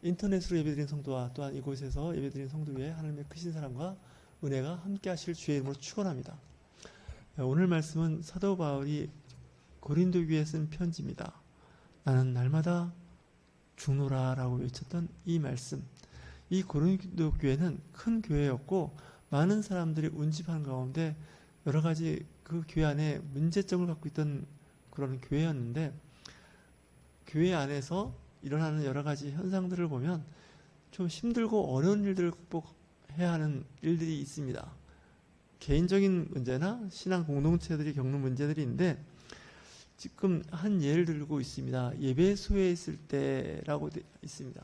인터넷으로 예배드린 성도와 또한 이곳에서 예배드린 성도 위에 하나님의 크신 사랑과 은혜가 함께 하실 주의 이름으로 축원합니다. 오늘 말씀은 사도 바울이 고린도 교회에 쓴 편지입니다. 나는 날마다 죽노라 라고 외쳤던 이 말씀. 이 고린도 교회는 큰 교회였고 많은 사람들이 운집하는 가운데 여러 가지 그 교회 안에 문제점을 갖고 있던 그런 교회였는데, 교회 안에서 일어나는 여러 가지 현상들을 보면 좀 힘들고 어려운 일들을 극복해야 하는 일들이 있습니다. 개인적인 문제나 신앙 공동체들이 겪는 문제들이 있는데, 지금 한 예를 들고 있습니다. 예배소에 있을 때라고 있습니다.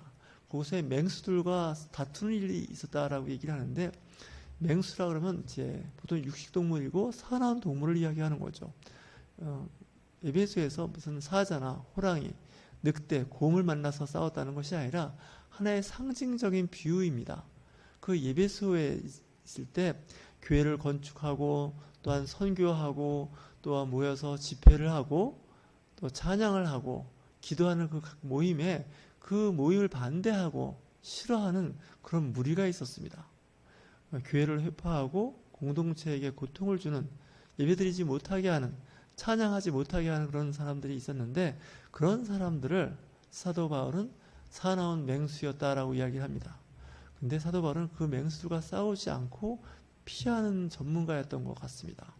그곳에 맹수들과 다투는 일이 있었다라고 얘기를 하는데, 맹수라 그러면 이제 보통 육식동물이고 사나운 동물을 이야기하는 거죠. 예배소에서 무슨 사자나 호랑이, 늑대, 곰을 만나서 싸웠다는 것이 아니라 하나의 상징적인 비유입니다. 그 예배소에 있을 때 교회를 건축하고 또한 선교하고 또한 모여서 집회를 하고 또 찬양을 하고 기도하는 그 각 모임에 그 모임을 반대하고 싫어하는 그런 무리가 있었습니다. 교회를 회파하고 공동체에게 고통을 주는, 예배드리지 못하게 하는, 찬양하지 못하게 하는 그런 사람들이 있었는데, 그런 사람들을 사도 바울은 사나운 맹수였다라고 이야기를 합니다. 근데 사도 바울은 그 맹수들과 싸우지 않고 피하는 전문가였던 것 같습니다.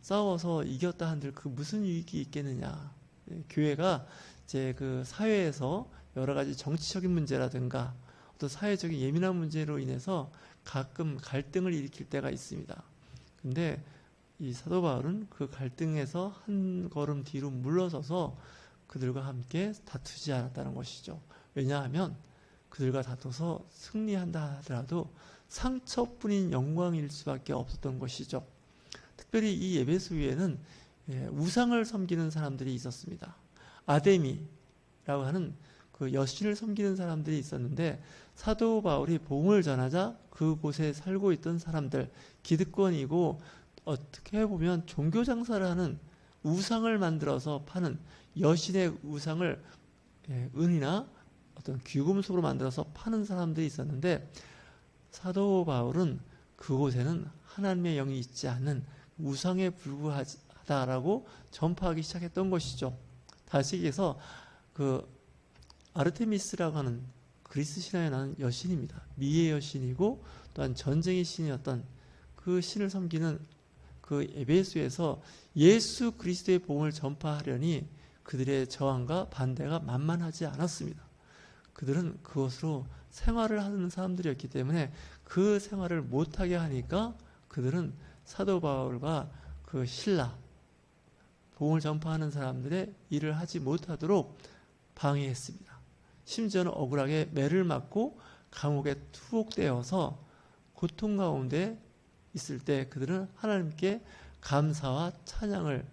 싸워서 이겼다 한들 그 무슨 유익이 있겠느냐. 교회가 이제 그 사회에서 여러 가지 정치적인 문제라든가 또 사회적인 예민한 문제로 인해서 가끔 갈등을 일으킬 때가 있습니다. 근데 이 사도 바울은 그 갈등에서 한 걸음 뒤로 물러서서 그들과 함께 다투지 않았다는 것이죠. 왜냐하면 그들과 다투서 승리한다 하더라도 상처뿐인 영광일 수밖에 없었던 것이죠. 특별히 이 예배소 위에는 우상을 섬기는 사람들이 있었습니다. 아데미라고 하는 그 여신을 섬기는 사람들이 있었는데, 사도 바울이 복음을 전하자 그곳에 살고 있던 사람들, 기득권이고 어떻게 보면 종교 장사를 하는, 우상을 만들어서 파는 여신의 우상을 은이나 어떤 귀금속으로 만들어서 파는 사람들이 있었는데, 사도 바울은 그곳에는 하나님의 영이 있지 않는 우상에 불과하다라고 전파하기 시작했던 것이죠. 다시 얘기해서 그 아르테미스라고 하는 그리스 신화에 나오는 여신입니다. 미의 여신이고 또한 전쟁의 신이었던 그 신을 섬기는 그 에베소에서 예수 그리스도의 복음을 전파하려니 그들의 저항과 반대가 만만하지 않았습니다. 그들은 그것으로 생활을 하는 사람들이었기 때문에 그 생활을 못하게 하니까 그들은 사도 바울과 그 신라, 복음을 전파하는 사람들의 일을 하지 못하도록 방해했습니다. 심지어는 억울하게 매를 맞고 감옥에 투옥되어서 고통 가운데 있을 때 그들은 하나님께 감사와 찬양을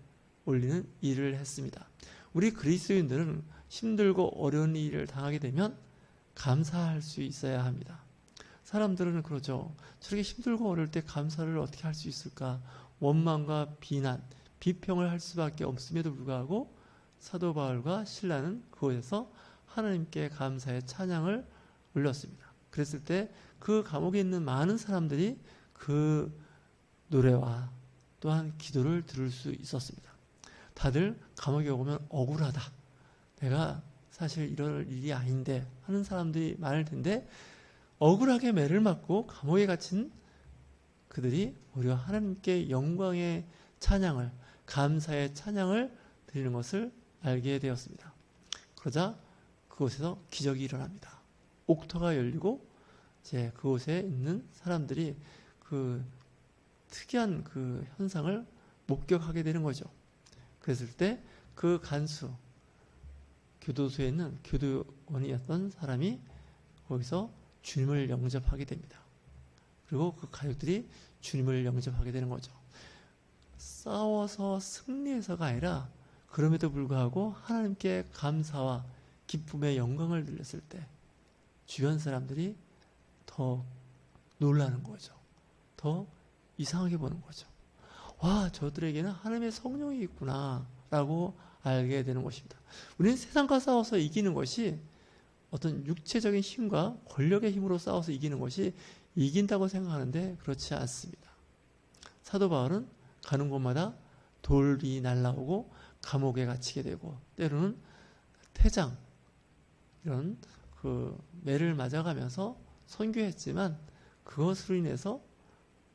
올리는 일을 했습니다. 우리 그리스도인들은 힘들고 어려운 일을 당하게 되면 감사할 수 있어야 합니다. 사람들은 그러죠. 저렇게 힘들고 어려울 때 감사를 어떻게 할 수 있을까? 원망과 비난, 비평을 할 수밖에 없음에도 불구하고 사도 바울과 신라는 그곳에서 하나님께 감사의 찬양을 올렸습니다. 그랬을 때 그 감옥에 있는 많은 사람들이 그 노래와 또한 기도를 들을 수 있었습니다. 다들 감옥에 오면 억울하다, 내가 사실 이럴 일이 아닌데 하는 사람들이 많을 텐데, 억울하게 매를 맞고 감옥에 갇힌 그들이 오히려 하나님께 영광의 찬양을, 감사의 찬양을 드리는 것을 알게 되었습니다. 그러자 그곳에서 기적이 일어납니다. 옥토가 열리고 이제 그곳에 있는 사람들이 그 특이한 그 현상을 목격하게 되는 거죠. 그랬을 때 그 간수, 교도소에 있는 교도원이었던 사람이 거기서 주님을 영접하게 됩니다. 그리고 그 가족들이 주님을 영접하게 되는 거죠. 싸워서 승리해서가 아니라 그럼에도 불구하고 하나님께 감사와 기쁨의 영광을 들렸을 때 주변 사람들이 더 놀라는 거죠. 더 이상하게 보는 거죠. 와, 저들에게는 하나님의 성령이 있구나 라고 알게 되는 것입니다. 우리는 세상과 싸워서 이기는 것이 어떤 육체적인 힘과 권력의 힘으로 싸워서 이기는 것이 이긴다고 생각하는데 그렇지 않습니다. 사도 바울은 가는 곳마다 돌이 날라오고 감옥에 갇히게 되고 때로는 태장 이런 그 매를 맞아가면서 선교했지만 그것으로 인해서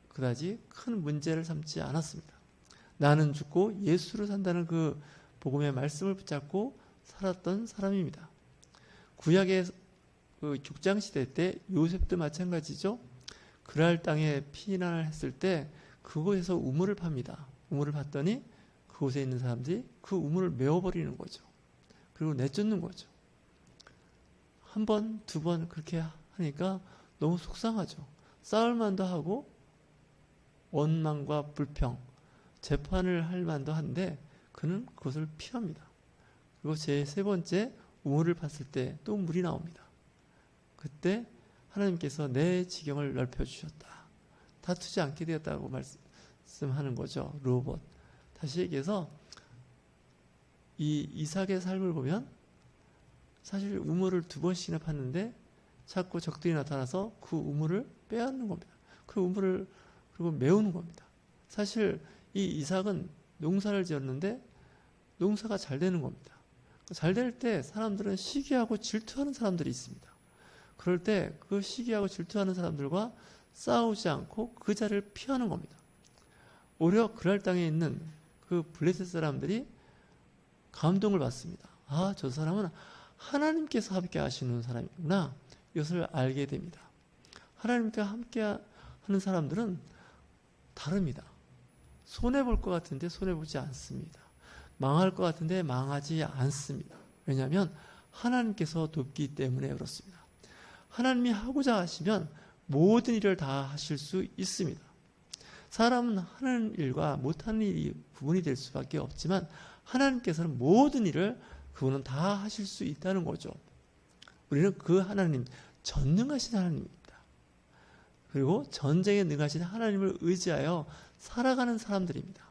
그다지 큰 문제를 삼지 않았습니다. 나는 죽고 예수를 산다는 그 복음의 말씀을 붙잡고 살았던 사람입니다. 구약의 그 족장 시대 때 요셉도 마찬가지죠. 그랄 땅에 피난을 했을 때 그곳에서 우물을 팝니다. 우물을 팠더니 그곳에 있는 사람들이 그 우물을 메워버리는 거죠. 그리고 내쫓는 거죠. 한 번, 두 번 그렇게 하니까 너무 속상하죠. 싸울 만도 하고 원망과 불평, 재판을 할 만도 한데 그는 그것을 피합니다. 그리고 제 세 번째 우물을 팠을 때 또 물이 나옵니다. 그때 하나님께서 내 지경을 넓혀주셨다. 다투지 않게 되었다고 말씀하는 거죠. 르호봇. 다시 얘기해서 이 이삭의 삶을 보면 사실 우물을 두 번씩이나 팠는데 자꾸 적들이 나타나서 그 우물을 빼앗는 겁니다. 그 우물을 그리고 메우는 겁니다. 사실 이 이삭은 농사를 지었는데 농사가 잘 되는 겁니다. 잘 될 때 사람들은 시기하고 질투하는 사람들이 있습니다. 그럴 때 그 시기하고 질투하는 사람들과 싸우지 않고 그 자리를 피하는 겁니다. 오히려 그랄 땅에 있는 그 블레셋 사람들이 감동을 받습니다. 아, 저 사람은 하나님께서 함께 하시는 사람이구나. 이것을 알게 됩니다. 하나님과 함께 하는 사람들은 다릅니다. 손해볼 것 같은데 손해보지 않습니다. 망할 것 같은데 망하지 않습니다. 왜냐하면 하나님께서 돕기 때문에 그렇습니다. 하나님이 하고자 하시면 모든 일을 다 하실 수 있습니다. 사람은 하는 일과 못하는 일이 구분이 될 수밖에 없지만 하나님께서는 모든 일을 그분은 다 하실 수 있다는 거죠. 우리는 그 하나님, 전능하신 하나님입니다. 그리고 전쟁에 능하신 하나님을 의지하여 살아가는 사람들입니다.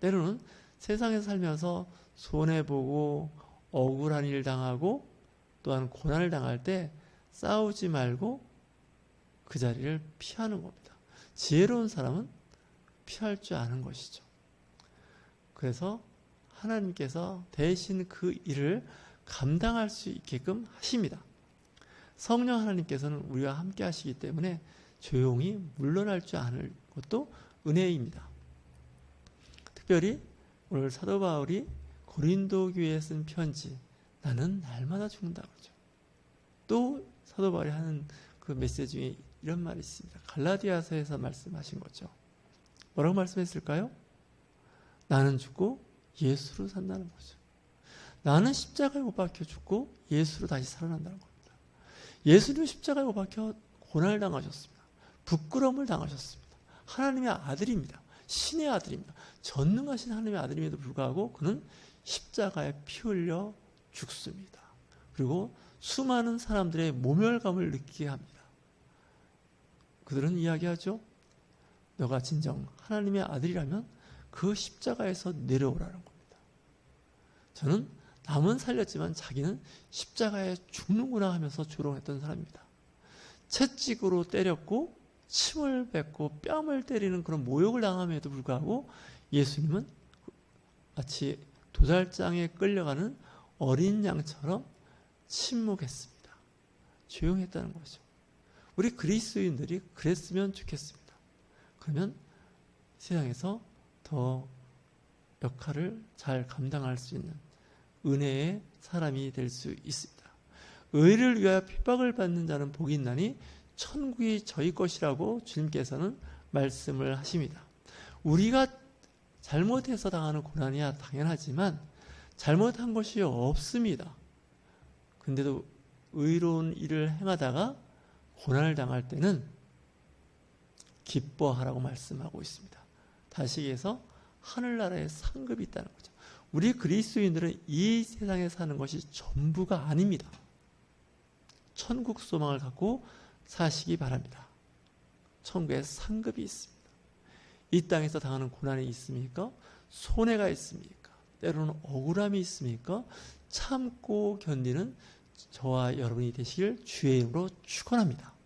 때로는 세상에 살면서 손해보고 억울한 일 당하고 또한 고난을 당할 때 싸우지 말고 그 자리를 피하는 겁니다. 지혜로운 사람은 피할 줄 아는 것이죠. 그래서 하나님께서 대신 그 일을 감당할 수 있게끔 하십니다. 성령 하나님께서는 우리와 함께 하시기 때문에 조용히 물러날 줄 아는 것도 은혜입니다. 특별히 오늘 사도 바울이 고린도 교회에 쓴 편지, 나는 날마다 죽는다 그러죠. 또 사도 바울이 하는 그 메시지 중에 이런 말이 있습니다. 갈라디아서에서 말씀하신 거죠. 뭐라고 말씀했을까요? 나는 죽고 예수로 산다는 거죠. 나는 십자가에 못 박혀 죽고 예수로 다시 살아난다는 겁니다. 예수님 십자가에 못 박혀 고난을 당하셨습니다. 부끄러움을 당하셨습니다. 하나님의 아들입니다. 신의 아들입니다. 전능하신 하나님의 아들임에도 불구하고 그는 십자가에 피 흘려 죽습니다. 그리고 수많은 사람들의 모멸감을 느끼게 합니다. 그들은 이야기하죠. 너가 진정 하나님의 아들이라면 그 십자가에서 내려오라는 겁니다. 저는 남은 살렸지만 자기는 십자가에 죽는구나 하면서 조롱했던 사람입니다. 채찍으로 때렸고 침을 뱉고 뺨을 때리는 그런 모욕을 당함에도 불구하고 예수님은 마치 도살장에 끌려가는 어린 양처럼 침묵했습니다. 조용했다는 거죠. 우리 그리스도인들이 그랬으면 좋겠습니다. 그러면 세상에서 더 역할을 잘 감당할 수 있는 은혜의 사람이 될 수 있습니다. 의를 위하여 핍박을 받는 자는 복이 있나니 천국이 저희 것이라고 주님께서는 말씀을 하십니다. 우리가 잘못해서 당하는 고난이야 당연하지만 잘못한 것이 없습니다. 근데도 의로운 일을 행하다가 고난을 당할 때는 기뻐하라고 말씀하고 있습니다. 다시 얘기해서 하늘나라에 상급이 있다는 거죠. 우리 그리스도인들은 이 세상에 사는 것이 전부가 아닙니다. 천국 소망을 갖고 사시기 바랍니다. 천국에 상급이 있습니다. 이 땅에서 당하는 고난이 있습니까? 손해가 있습니까? 때로는 억울함이 있습니까? 참고 견디는 저와 여러분이 되시길 주의 이름으로 축원합니다.